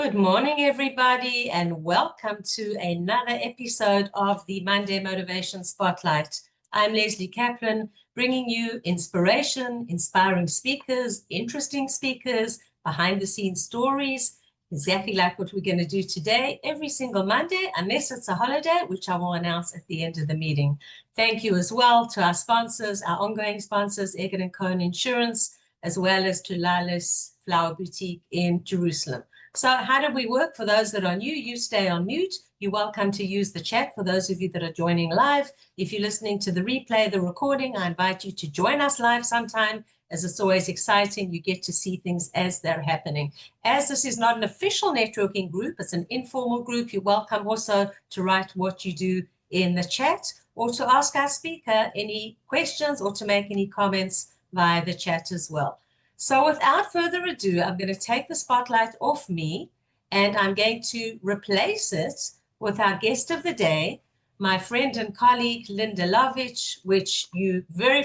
Good morning, everybody, and welcome to another episode of the Monday Motivation Spotlight. I'm Lesley Kaplan, bringing you inspiration, inspiring speakers, interesting speakers, behind-the-scenes stories, exactly like what we're going to do today, every single Monday, unless it's a holiday, which I will announce at the end of the meeting. Thank you as well to our sponsors, our ongoing sponsors, Egan & Cohen Insurance, as well as to Lala's Flower Boutique in Jerusalem. So how do we work? For those that are new, you stay on mute. You're welcome to use the chat for those of you that are joining live. If you're listening to the replay, the recording, I invite you to join us live sometime, as it's always exciting. You get to see things as they're happening. As this is not an official networking group, it's an informal group, you're welcome also to write what you do in the chat or to ask our speaker any questions or to make any comments via the chat as well. So without further ado, I'm going to take the spotlight off me and I'm going to replace it with our guest of the day, my friend and colleague, Linda Lovitch, you're very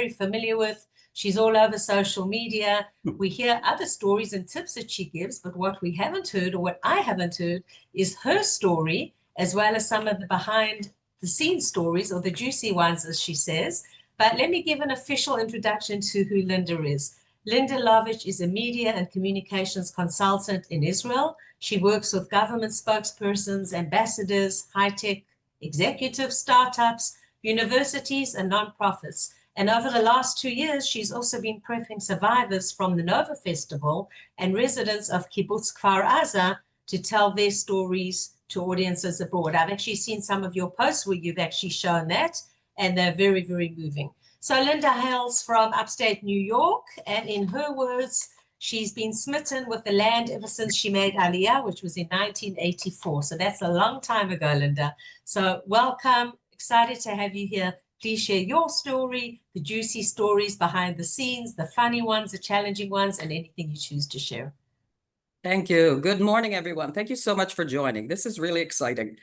familiar with. She's all over social media. We hear other stories and tips that she gives, but what we haven't heard, or what I haven't heard, is her story, as well as some of the behind the scenes stories, or the juicy ones, as she says. But let me give an official introduction to who Linda is. Linda Lovitch is a media and communications consultant in Israel. She works with government spokespersons, ambassadors, high-tech executives, startups, universities, and nonprofits. And over the last 2 years, she's also been prepping survivors from the Nova Festival and residents of Kibbutz Kfar Aza to tell their stories to audiences abroad. I've actually seen some of your posts where you've actually shown that, and they're very, very moving. So Linda hails from upstate New York, and in her words, she's been smitten with the land ever since she made Aliyah, which was in 1984. So that's a long time ago, Linda. So welcome, excited to have you here. Please share your story, the juicy stories behind the scenes, the funny ones, the challenging ones, and anything you choose to share. Thank you. Good morning, everyone. Thank you so much for joining. This is really exciting.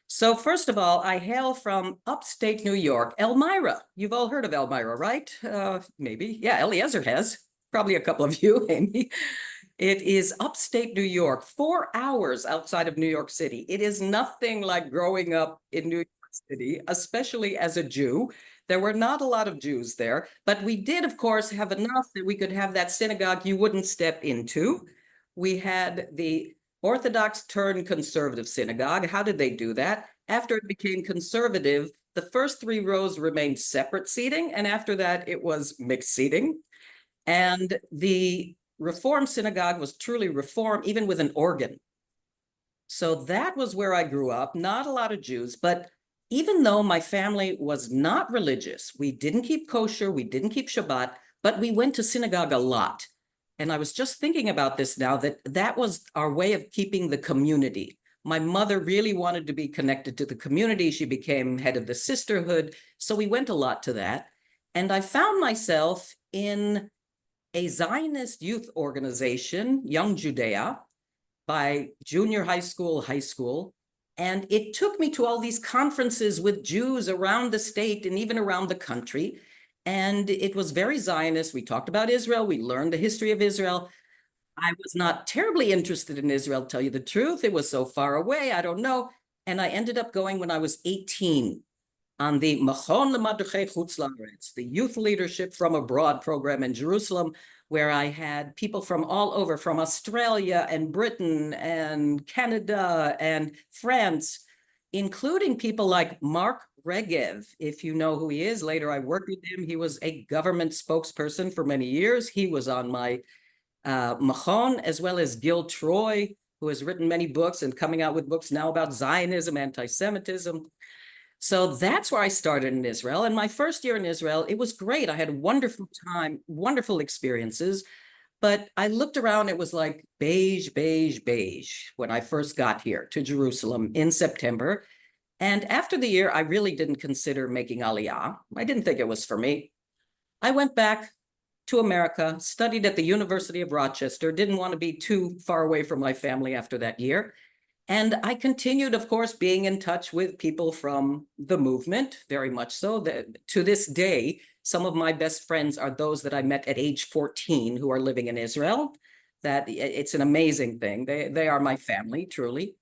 So first of all, I hail from upstate New York, Elmira. You've all heard of Elmira, right? Maybe. Yeah, Eliezer has. Probably a couple of you, Amy. It is upstate New York, 4 hours outside of New York City. It is nothing like growing up in New York City, especially as a Jew. There were not a lot of Jews there, but we did, of course, have enough that we could have that synagogue you wouldn't step into. We had the Orthodox turned conservative synagogue. How did they do that? After it became conservative, the first 3 rows remained separate seating, and after that, it was mixed seating. And the Reform synagogue was truly Reform, even with an organ. So that was where I grew up. Not a lot of Jews, but even though my family was not religious, we didn't keep kosher, we didn't keep Shabbat, but we went to synagogue a lot. And I was just thinking about this now, that was our way of keeping the community. My mother really wanted to be connected to the community. She became head of the sisterhood. So we went a lot to that. And I found myself in a Zionist youth organization, Young Judea, by junior high school. And it took me to all these conferences with Jews around the state and even around the country. And it was very Zionist. We talked about Israel. We learned the history of Israel. I was not terribly interested in Israel, to tell you the truth. It was so far away. I don't know. And I ended up going when I was 18 on the Machon L'Madrichei Chutz La'aretz, the youth leadership from abroad program in Jerusalem, where I had people from all over, from Australia and Britain and Canada and France, including people like Mark Regev, if you know who he is. Later, I worked with him. He was a government spokesperson for many years. He was on my Machon, as well as Gil Troy, who has written many books and coming out with books now about Zionism, anti-Semitism. So that's where I started in Israel. And my first year in Israel, it was great. I had a wonderful time, wonderful experiences. But I looked around, it was like beige, beige, beige when I first got here to Jerusalem in September. And after the year, I really didn't consider making Aliyah. I didn't think it was for me. I went back to America, studied at the University of Rochester, didn't want to be too far away from my family after that year. And I continued, of course, being in touch with people from the movement, very much so. To this day, some of my best friends are those that I met at age 14 who are living in Israel. that it's an amazing thing. They are my family, truly.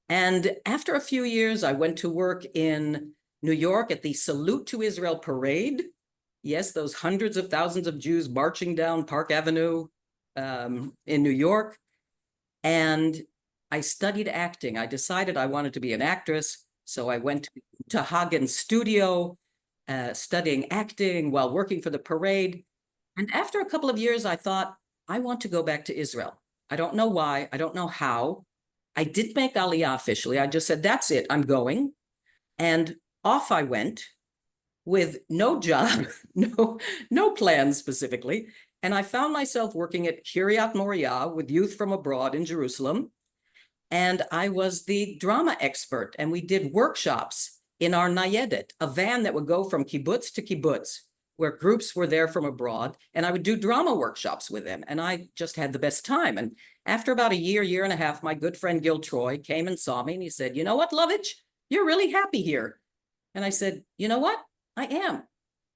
And after a few years, I went to work in New York at the Salute to Israel parade. Yes, those hundreds of thousands of Jews marching down Park Avenue in New York. And I studied acting. I decided I wanted to be an actress. So I went to Hagen's studio, studying acting while working for the parade. And after a couple of years, I thought, I want to go back to Israel. I don't know why. I don't know how. I did make Aliyah officially. I just said, that's it, I'm going. And off I went with no job, no plans specifically. And I found myself working at Kiryat Moriah with youth from abroad in Jerusalem. And I was the drama expert. And we did workshops in our nayedet, a van that would go from kibbutz to kibbutz, where groups were there from abroad. And I would do drama workshops with them. And I just had the best time. And after about a year and a half, my good friend Gil Troy came and saw me and he said, you know what, Lovitch, you're really happy here. And I said, you know what, I am.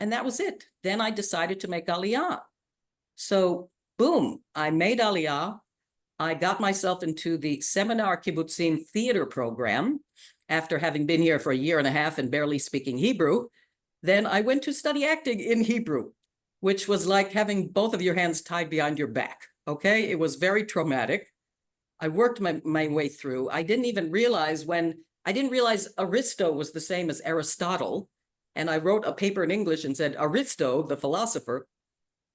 And that was it. Then I decided to make Aliyah. So boom, I made Aliyah. I got myself into the Seminar Kibbutzim theater program after having been here for a year and a half and barely speaking Hebrew. Then I went to study acting in Hebrew, which was like having both of your hands tied behind your back. Okay, it was very traumatic. I worked my way through. I didn't realize Aristo was the same as Aristotle. And I wrote a paper in English and said, Aristo, the philosopher.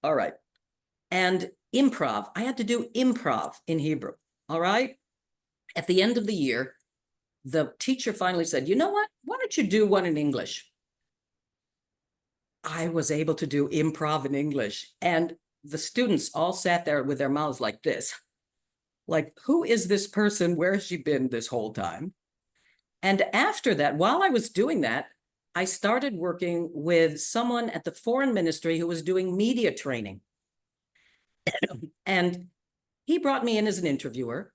All right. And improv, I had to do improv in Hebrew. All right. At the end of the year, the teacher finally said, you know what? Why don't you do one in English? I was able to do improv in English. And the students all sat there with their mouths like this. Like, who is this person? Where has she been this whole time? And after that, while I was doing that, I started working with someone at the foreign ministry who was doing media training. And he brought me in as an interviewer.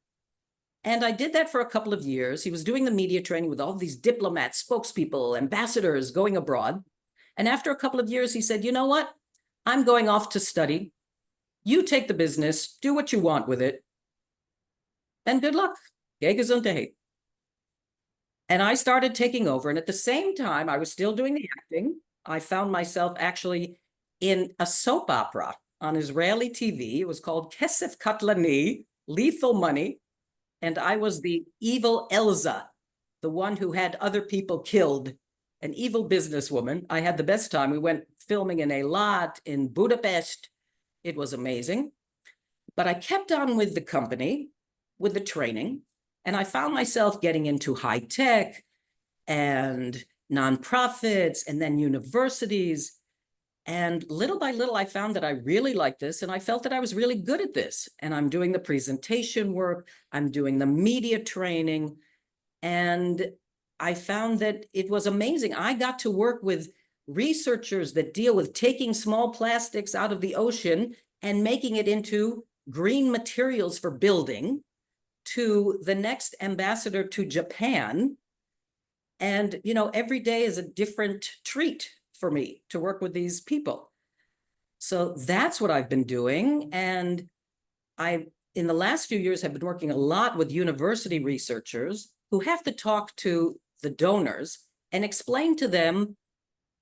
And I did that for a couple of years. He was doing the media training with all these diplomats, spokespeople, ambassadors going abroad. And after a couple of years, he said, you know what? I'm going off to study. You take the business, do what you want with it. And good luck. Geh gesundheit. And I started taking over. And at the same time, I was still doing the acting. I found myself actually in a soap opera on Israeli TV. It was called Kesef Katlani, Lethal Money. And I was the evil Elza, the one who had other people killed, an evil businesswoman. I had the best time. We went filming in Eilat, in Budapest. It was amazing. But I kept on with the company, with the training, and I found myself getting into high tech and nonprofits and then universities. And little by little, I found that I really liked this and I felt that I was really good at this. And I'm doing the presentation work, I'm doing the media training, and I found that it was amazing. I got to work with researchers that deal with taking small plastics out of the ocean and making it into green materials for building, to the next ambassador to Japan. And, you know, every day is a different treat for me to work with these people. So that's what I've been doing. And I, in the last few years, have been working a lot with university researchers who have to talk to the donors and explain to them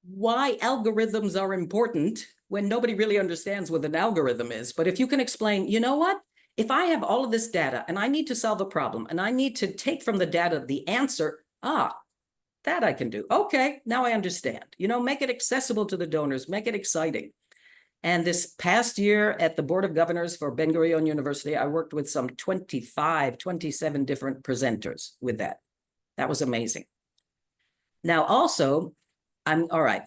why algorithms are important when nobody really understands what an algorithm is. But if you can explain, you know what? If I have all of this data and I need to solve a problem and I need to take from the data the answer, that I can do. Okay, now I understand. You know, make it accessible to the donors, make it exciting. And this past year at the Board of Governors for Ben-Gurion University, I worked with some 27 different presenters with that. That was amazing. Now also, all right,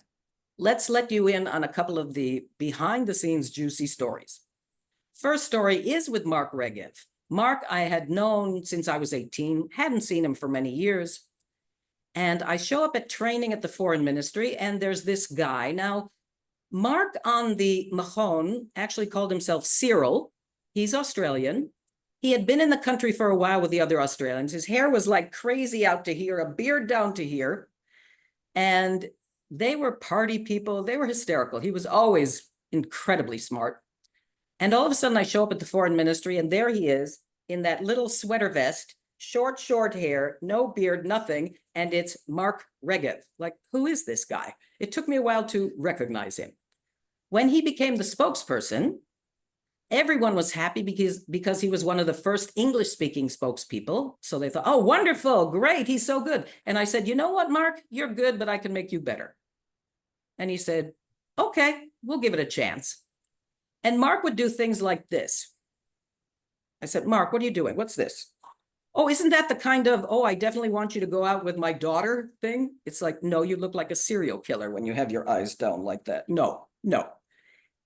let's let you in on a couple of the behind the scenes juicy stories. First story is with Mark Regev. Mark, I had known since I was 18, hadn't seen him for many years. And I show up at training at the foreign ministry and there's this guy. Now, Mark on the Mahon actually called himself Cyril. He's Australian. He had been in the country for a while with the other Australians. His hair was like crazy out to here, a beard down to here. And they were party people. They were hysterical. He was always incredibly smart. And all of a sudden I show up at the foreign ministry and there he is in that little sweater vest, short hair, no beard, nothing. And it's Mark Regev. Like, who is this guy? It took me a while to recognize him. When he became the spokesperson, everyone was happy because he was one of the first English-speaking spokespeople. So they thought, oh, wonderful, great, he's so good. And I said, you know what, Mark, you're good, but I can make you better. And he said, okay, we'll give it a chance. And Mark would do things like this. I said, Mark, what are you doing? What's this? Oh, isn't that the kind of, oh, I definitely want you to go out with my daughter thing? It's like, no, you look like a serial killer when you have your eyes down like that. No.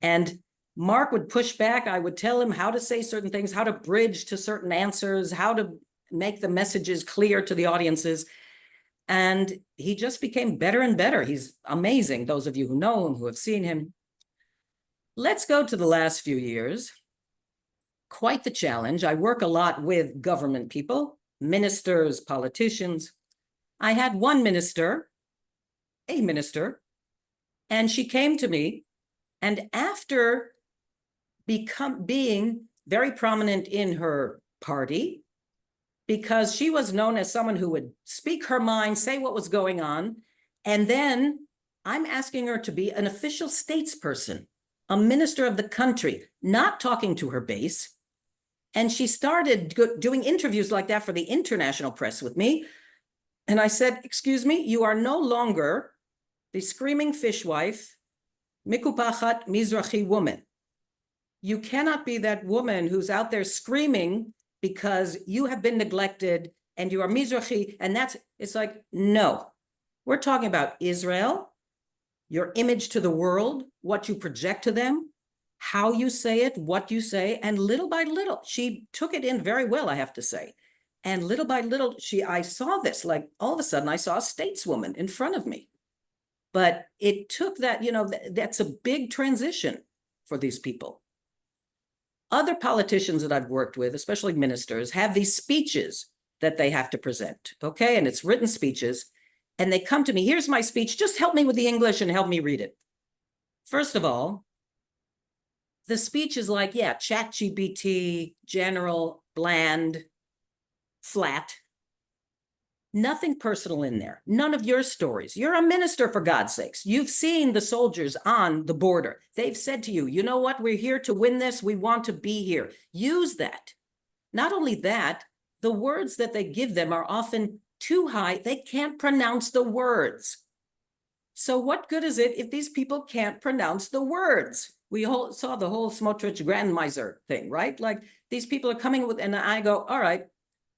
And Mark would push back. I would tell him how to say certain things, how to bridge to certain answers, how to make the messages clear to the audiences. And he just became better and better. He's amazing. Those of you who know him, who have seen him. Let's go to the last few years. Quite the challenge. I work a lot with government people, ministers, politicians. I had one minister, a minister, and she came to me, and after being very prominent in her party, because she was known as someone who would speak her mind, say what was going on, and then I'm asking her to be an official statesperson, a minister of the country, not talking to her base. And she started doing interviews like that for the international press with me. And I said, excuse me, you are no longer the screaming fishwife, mikupachat Mizrahi woman. You cannot be that woman who's out there screaming because you have been neglected and you are Mizrahi. And it's like, no, we're talking about Israel, your image to the world, what you project to them, how you say it, what you say, and little by little, she took it in very well, I have to say. And little by little, I saw this, like all of a sudden I saw a stateswoman in front of me. But it took that, that's a big transition for these people. Other politicians that I've worked with, especially ministers, have these speeches that they have to present, okay? And it's written speeches, and they come to me, here's my speech, just help me with the English and help me read it. First of all, the speech is like, yeah, ChatGPT, general, bland, flat. Nothing personal in there. None of your stories. You're a minister, for God's sakes. You've seen the soldiers on the border. They've said to you, you know what? We're here to win this. We want to be here. Use that. Not only that, the words that they give them are often too high. They can't pronounce the words. So what good is it if these people can't pronounce the words? We saw the whole Smotrich Grand Miser thing, right? Like these people are coming with, and I go, all right,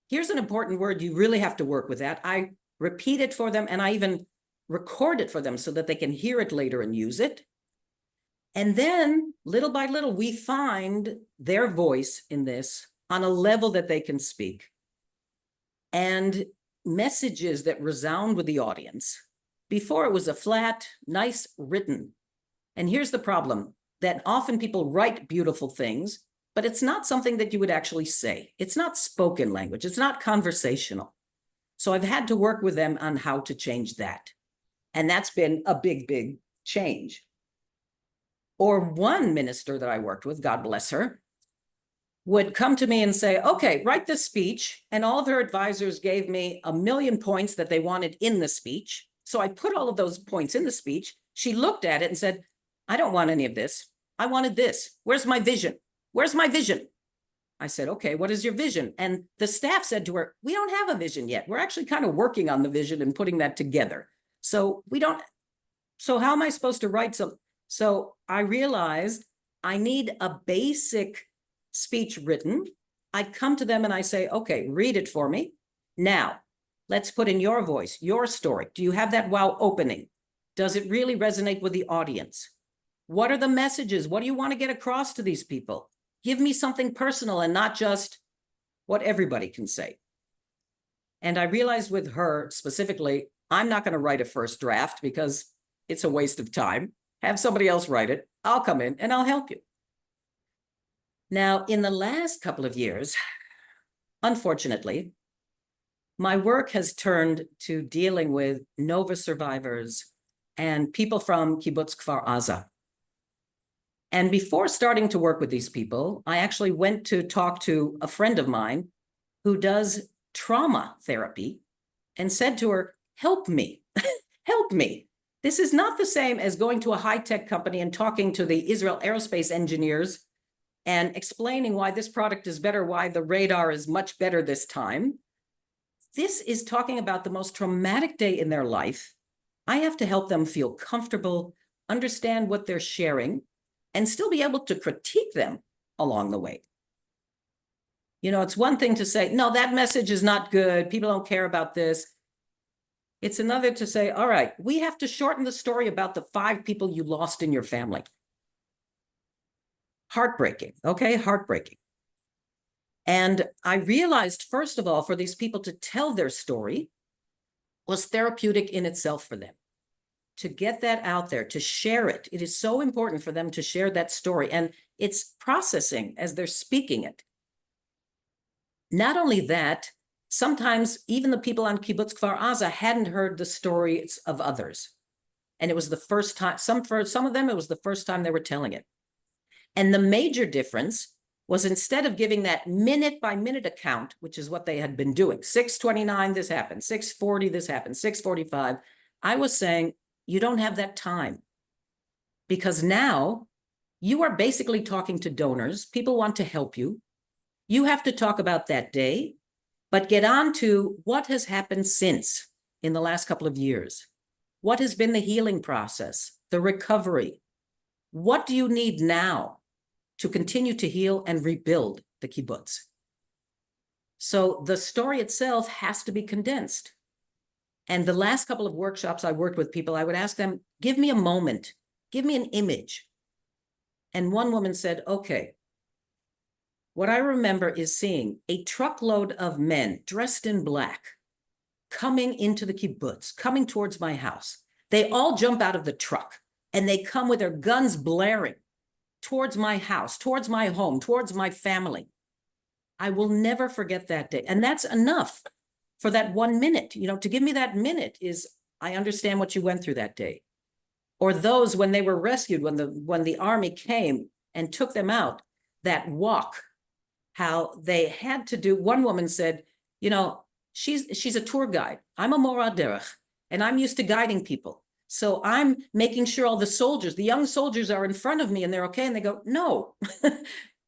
here's an important word. You really have to work with that. I repeat it for them, and I even record it for them so that they can hear it later and use it. And then little by little, we find their voice in this on a level that they can speak, and messages that resound with the audience. Before it was a flat, nice written. And here's the problem, that often people write beautiful things, but it's not something that you would actually say. It's not spoken language. It's not conversational. So I've had to work with them on how to change that. And that's been a big, big change. Or one minister that I worked with, God bless her, would come to me and say, okay, write this speech. And all of her advisors gave me 1,000,000 points that they wanted in the speech. So I put all of those points in the speech. She looked at it and said, I don't want any of this. I wanted this. Where's my vision? Where's my vision? I said, okay, what is your vision? And the staff said to her, we don't have a vision yet. We're actually kind of working on the vision and putting that together. So how am I supposed to write something? So I realized I need a basic speech written. I'd come to them and I say, okay, read it for me. Now, let's put in your voice, your story. Do you have that wow opening? Does it really resonate with the audience? What are the messages? What do you want to get across to these people? Give me something personal and not just what everybody can say. And I realized with her specifically, I'm not going to write a first draft because it's a waste of time. Have somebody else write it. I'll come in and I'll help you. Now, in the last couple of years, unfortunately, my work has turned to dealing with Nova survivors and people from Kibbutz Kfar Aza. And before starting to work with these people, I actually went to talk to a friend of mine who does trauma therapy and said to her, help me, help me. This is not the same as going to a high-tech company and talking to the Israel aerospace engineers and explaining why this product is better, why the radar is much better this time. This is talking about the most traumatic day in their life. I have to help them feel comfortable, understand what they're sharing, and still be able to critique them along the way. You know, it's one thing to say, no, that message is not good. People don't care about this. It's another to say, all right, we have to shorten the story about the 5 people you lost in your family. Heartbreaking, okay? Heartbreaking. And I realized, first of all, for these people to tell their story was therapeutic in itself for them. To get that out there, to share it. It is so important for them to share that story, and it's processing as they're speaking it. Not only that, sometimes even the people on Kibbutz Kfar Aza hadn't heard the stories of others. And it was the first time, for some of them, it was the first time they were telling it. And the major difference was, instead of giving that minute-by-minute account, which is what they had been doing, 6:29, this happened, 6:40, this happened, 6:45, I was saying, you don't have that time. Because now you are basically talking to donors. People want to help you. You have to talk about that day, but get on to what has happened since in the last couple of years. What has been the healing process, the recovery? What do you need now to continue to heal and rebuild the kibbutz? So the story itself has to be condensed. And the last couple of workshops I worked with people, I would ask them, give me a moment, give me an image. And one woman said, okay, what I remember is seeing a truckload of men dressed in black coming into the kibbutz, coming towards my house. They all jump out of the truck and they come with their guns blaring towards my house, towards my home, towards my family. I will never forget that day. And that's enough for that 1 minute. You know, to give me that minute is, I understand what you went through that day. Or those, when they were rescued, when the army came and took them out, that walk, how they had to do. One woman said, you know, she's a tour guide. I'm a mora derech, and I'm used to guiding people. So I'm making sure all the soldiers, the young soldiers, are in front of me and they're okay. And they go, no,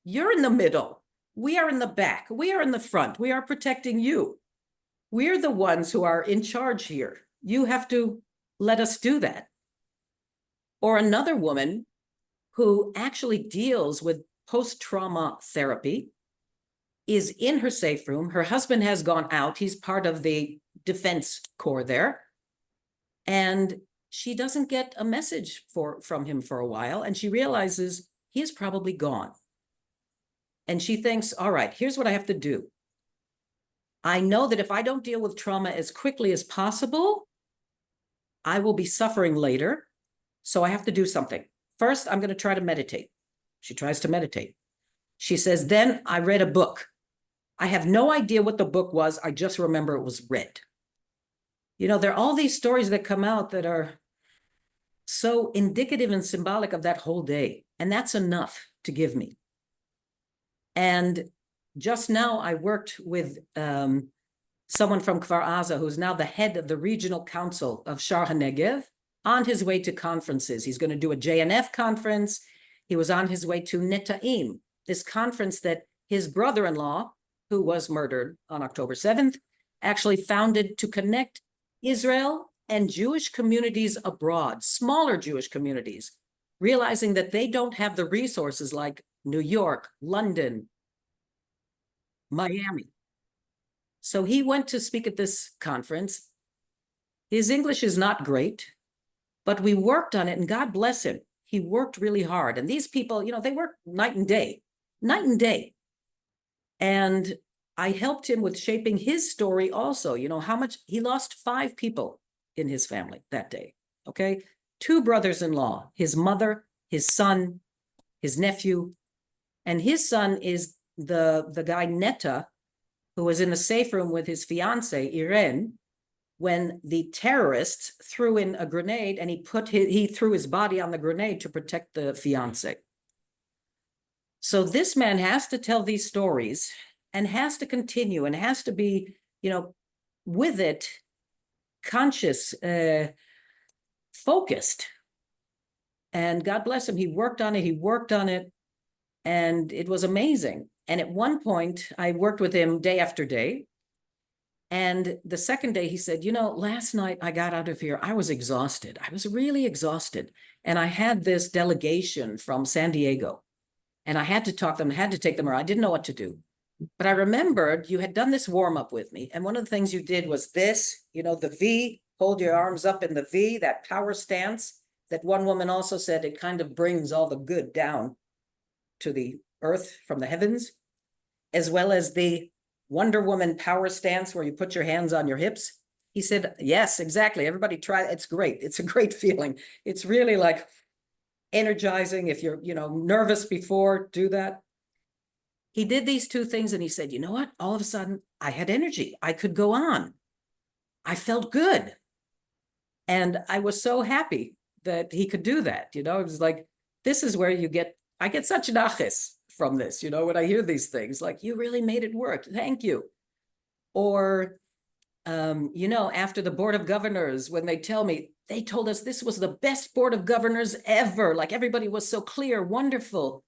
you're in the middle. We are in the back. We are in the front. We are protecting you. We're the ones who are in charge here. You have to let us do that. Or another woman who actually deals with post-trauma therapy is in her safe room. Her husband has gone out. He's part of the defense corps there. And she doesn't get a message from him for a while. And she realizes he is probably gone. And she thinks, all right, here's what I have to do. I know that if I don't deal with trauma as quickly as possible, I will be suffering later. So I have to do something. First, I'm going to try to meditate. She tries to meditate. She says, then I read a book. I have no idea what the book was. I just remember it was red. You know, there are all these stories that come out that are so indicative and symbolic of that whole day. And that's enough to give me. And just now I worked with someone from Kfar Aza, who's now the head of the regional council of Shar HaNegev, on his way to conferences. He's going to do a JNF conference. He was on his way to Neta'im, this conference that his brother-in-law, who was murdered on October 7th, actually founded to connect Israel and Jewish communities abroad, smaller Jewish communities, realizing that they don't have the resources like New York, London, Miami. So he went to speak at this conference. His English is not great, but we worked on it, and God bless him. He worked really hard. And these people, you know, they work night and day. And I helped him with shaping his story also. You know, how much he lost 5 people in his family that day, okay? 2 brothers-in-law, his mother, his son, his nephew, and his son is the guy Netta, who was in the safe room with his fiance, Irene, when the terrorists threw in a grenade, and he threw his body on the grenade to protect the fiance. So this man has to tell these stories and has to continue and has to be, with it, conscious, focused. And God bless him, he worked on it, and it was amazing. And at one point, I worked with him day after day. And the second day he said, last night I got out of here, I was exhausted. I was really exhausted. And I had this delegation from San Diego, and I had to talk to them, I had to take them around. I didn't know what to do. But I remembered you had done this warm up with me. And one of the things you did was this, the V, hold your arms up in the V, that power stance that one woman also said, it kind of brings all the good down to the earth from the heavens, as well as the Wonder Woman power stance where you put your hands on your hips. He said, yes, exactly. Everybody try. It's great. It's a great feeling. It's really like energizing. If you're, nervous before, do that. He did these two things and he said, you know what? All of a sudden I had energy. I could go on. I felt good. And I was so happy that he could do that. It was like, this is where I get such nachas from this, when I hear these things, like, you really made it work. Thank you. Or, after the Board of Governors, when they tell me, they told us this was the best Board of Governors ever. Like, everybody was so clear, wonderful.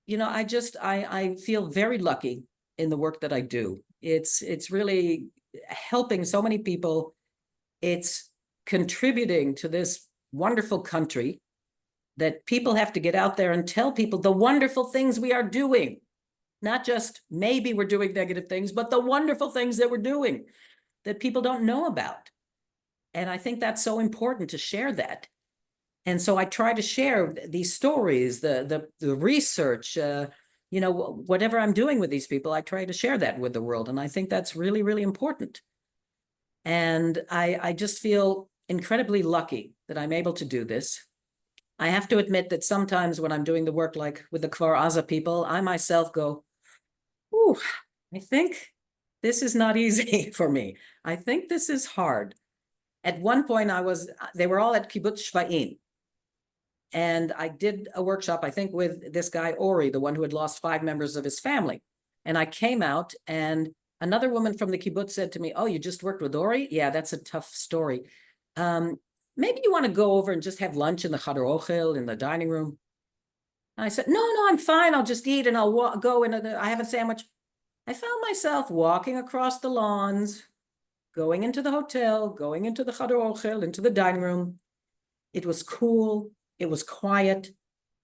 I feel very lucky in the work that I do. It's really helping so many people. It's contributing to this wonderful country that people have to get out there and tell people the wonderful things we are doing. Not just maybe we're doing negative things, but the wonderful things that we're doing that people don't know about. And I think that's so important to share that. And so I try to share these stories, the research, whatever I'm doing with these people, I try to share that with the world. And I think that's really, really important. And I just feel incredibly lucky that I'm able to do this. I have to admit that sometimes when I'm doing the work like with the Kfar Aza people, I myself go, ooh, I think this is not easy for me. I think this is hard. At one point they were all at Kibbutz Shvaim. And I did a workshop, I think, with this guy, Ori, the one who had lost 5 members of his family. And I came out and another woman from the kibbutz said to me, oh, you just worked with Ori? Yeah, that's a tough story. Maybe you want to go over and just have lunch in the Chadar Ochel, in the dining room. And I said, no, I'm fine. I'll just eat and I'll go in. I have a sandwich. I found myself walking across the lawns, going into the hotel, going into the Chadar Ochel, into the dining room. It was cool. It was quiet.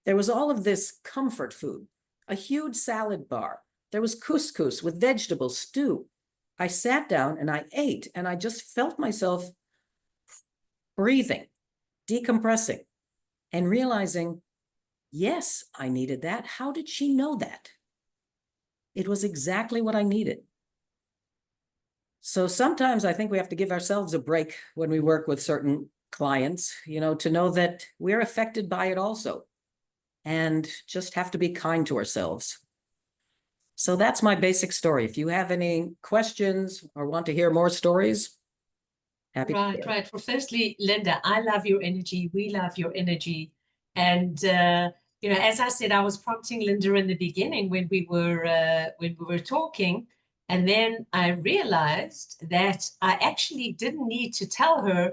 There was all of this comfort food, a huge salad bar. There was couscous with vegetable stew. I sat down and I ate, and I just felt myself breathing, decompressing, and realizing, yes, I needed that. How did she know that? It was exactly what I needed. So sometimes I think we have to give ourselves a break when we work with certain clients, to know that we're affected by it also, and just have to be kind to ourselves. So that's my basic story. If you have any questions or want to hear more stories, happy. Right. Well, firstly, Linda, I love your energy. We love your energy. And, as I said, I was prompting Linda in the beginning when we were talking. And then I realized that I actually didn't need to tell her,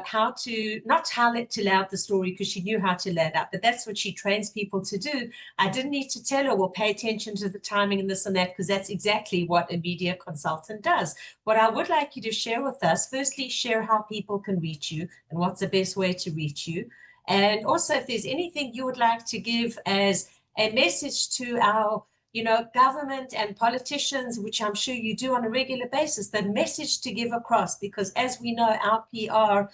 how to, not how to lay out the story, because she knew how to lay it out, but that's what she trains people to do. I didn't need to tell her, well, pay attention to the timing and this and that, because that's exactly what a media consultant does. What I would like you to share with us, firstly, share how people can reach you and what's the best way to reach you. And also, if there's anything you would like to give as a message to our government and politicians, which I'm sure you do on a regular basis, the message to give across, because as we know, our PR,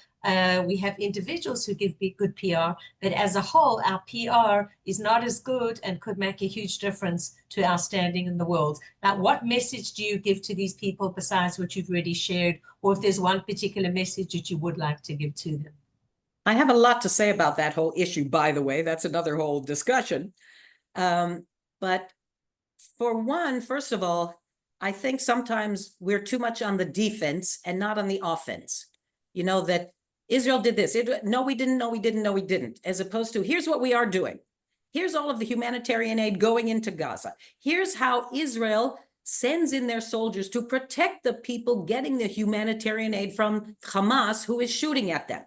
we have individuals who give good PR, but as a whole, our PR is not as good and could make a huge difference to our standing in the world. Now, what message do you give to these people besides what you've already shared, or if there's one particular message that you would like to give to them? I have a lot to say about that whole issue, by the way. That's another whole discussion. But for one, first of all, I think sometimes we're too much on the defense and not on the offense. That Israel did this. No, we didn't. No, we didn't. No, we didn't. As opposed to, here's what we are doing. Here's all of the humanitarian aid going into Gaza. Here's how Israel sends in their soldiers to protect the people getting the humanitarian aid from Hamas, who is shooting at them.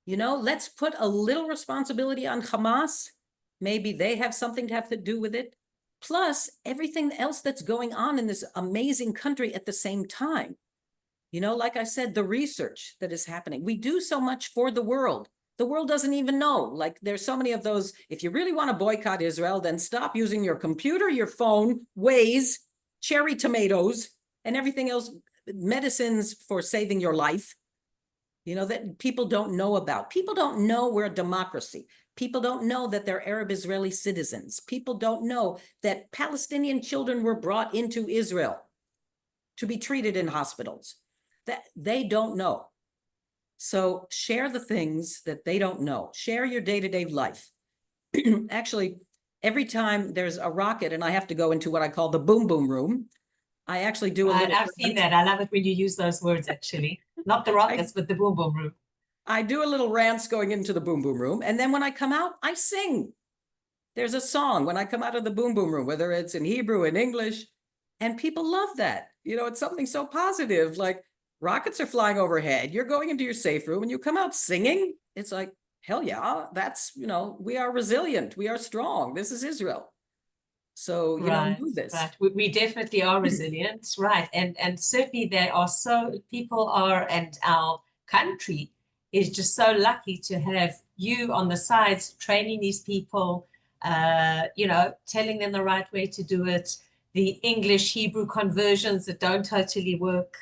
You know, let's put a little responsibility on Hamas. Maybe they have something to have to do with it. Plus everything else that's going on in this amazing country at the same time. You know, like I said, the research that is happening. We do so much for the world. The world doesn't even know. Like, there's so many of those. If you really want to boycott Israel, then stop using your computer, your phone, Waze, cherry tomatoes, and everything else, medicines for saving your life, you know, that people don't know about. People don't know we're a democracy. People don't know that they're Arab Israeli citizens. People don't know that Palestinian children were brought into Israel to be treated in hospitals. That they don't know. So share the things that they don't know. Share your day-to-day life. Actually, every time there's a rocket and I have to go into what I call the boom boom room, I actually do a little. I've seen that. I love it when you use those words, actually. Not the rockets, but the boom boom room. I do a little rants going into the boom boom room. And then when I come out, I sing. There's a song when I come out of the boom boom room, whether it's in Hebrew, in English, and people love that. You know, it's something so positive, like rockets are flying overhead. You're going into your safe room and you come out singing. It's like, hell yeah, that's, you know, we are resilient. We are strong. This is Israel. So, you know, do this. Right. We definitely are resilient. Right. And certainly there are people are, and our country is just so lucky to have you on the sides training these people, you know, telling them the right way to do it, the English Hebrew conversions that don't totally work.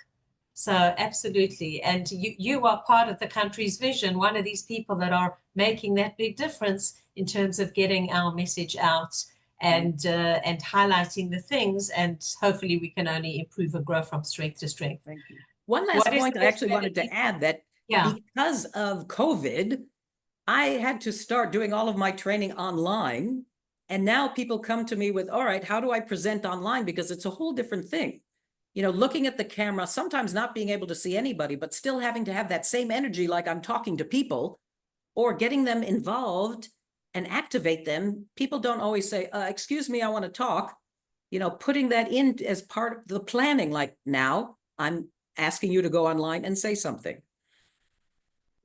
So absolutely. And you are part of the country's vision, one of these people that are making that big difference in terms of getting our message out and highlighting the things. And hopefully we can only improve and grow from strength to strength. Thank you. One last point I actually wanted to add that because of COVID, I had to start doing all of my training online. And now people come to me with, all right, how do I present online? Because it's a whole different thing. You know, looking at the camera, sometimes not being able to see anybody, but still having to have that same energy like I'm talking to people, or getting them involved and activate them. People don't always say, excuse me, I want to talk. You know, putting that in as part of the planning, like now I'm asking you to go online and say something.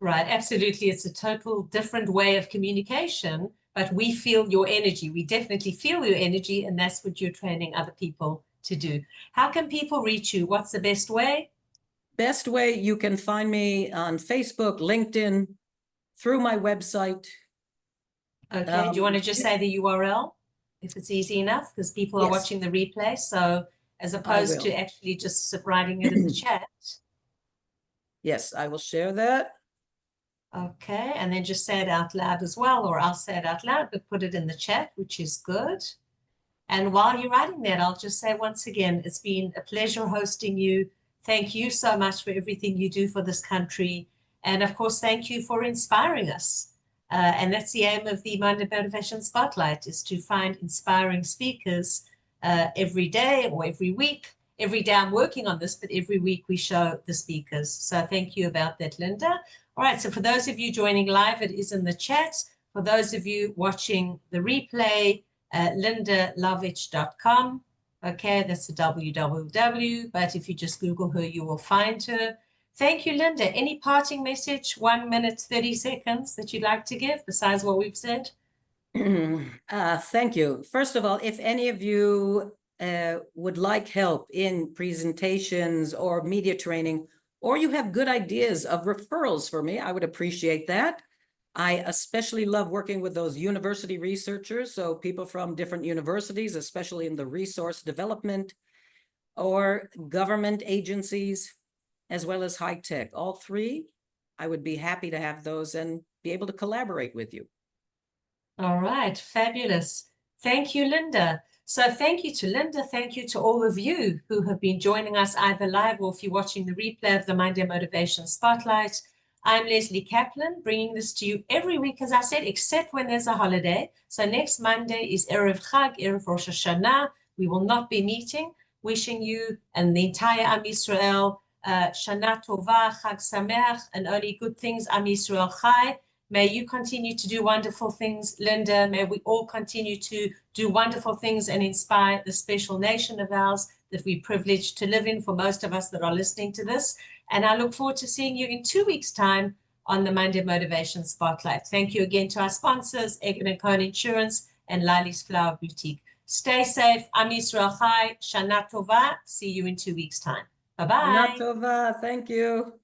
Right, absolutely. It's a total different way of communication, but we feel your energy. We definitely feel your energy, and that's what you're training other people to do. How can people reach you? What's the best way? Best way, you can find me on Facebook, LinkedIn, through my website. Okay, do you want to just say the URL if it's easy enough? Because people are watching the replay. So as opposed to actually just writing it in the chat. Yes, I will share that. Okay, and then just say it out loud as well, or I'll say it out loud, but put it in the chat, which is good. And while you're writing that, I'll just say once again, it's been a pleasure hosting you. Thank you so much for everything you do for this country. And of course, thank you for inspiring us. And that's the aim of the Monday Motivation Spotlight, is to find inspiring speakers every day or every week. Every day I'm working on this, but every week we show the speakers. So thank you about that, Linda. All right, so for those of you joining live, it is in the chat. For those of you watching the replay, lindalovitch.com. Okay, that's a www, but if you just Google her, you will find her. Thank you, Linda. Any parting message, 1 minute, 30 seconds that you'd like to give besides what we've said? Thank you. First of all, if any of you would like help in presentations or media training, or you have good ideas of referrals for me, I would appreciate that. I especially love working with those university researchers, so people from different universities, especially in the resource development, or government agencies, as well as high tech. All three, I would be happy to have those and be able to collaborate with you. All right, fabulous. Thank you, Linda. So thank you to Linda. Thank you to all of you who have been joining us either live or if you're watching the replay of the Monday Motivation Spotlight. I'm Lesley Kaplan, bringing this to you every week, as I said, except when there's a holiday. So next Monday is Erev Chag, Erev Rosh Hashanah. We will not be meeting. Wishing you and the entire Am Yisrael Shana Tova, Chag Sameach, and only good things, Am Yisrael Chai. May you continue to do wonderful things, Linda. May we all continue to do wonderful things and inspire the special nation of ours that we're privileged to live in, for most of us that are listening to this. And I look forward to seeing you in 2 weeks' time on the Monday Motivation Spotlight. Thank you again to our sponsors, Egan & Cohen Insurance and Lali's Flower Boutique. Stay safe. I'm Israel Chai. Shana Tova. See you in 2 weeks' time. Bye-bye. Shana Tova. Thank you.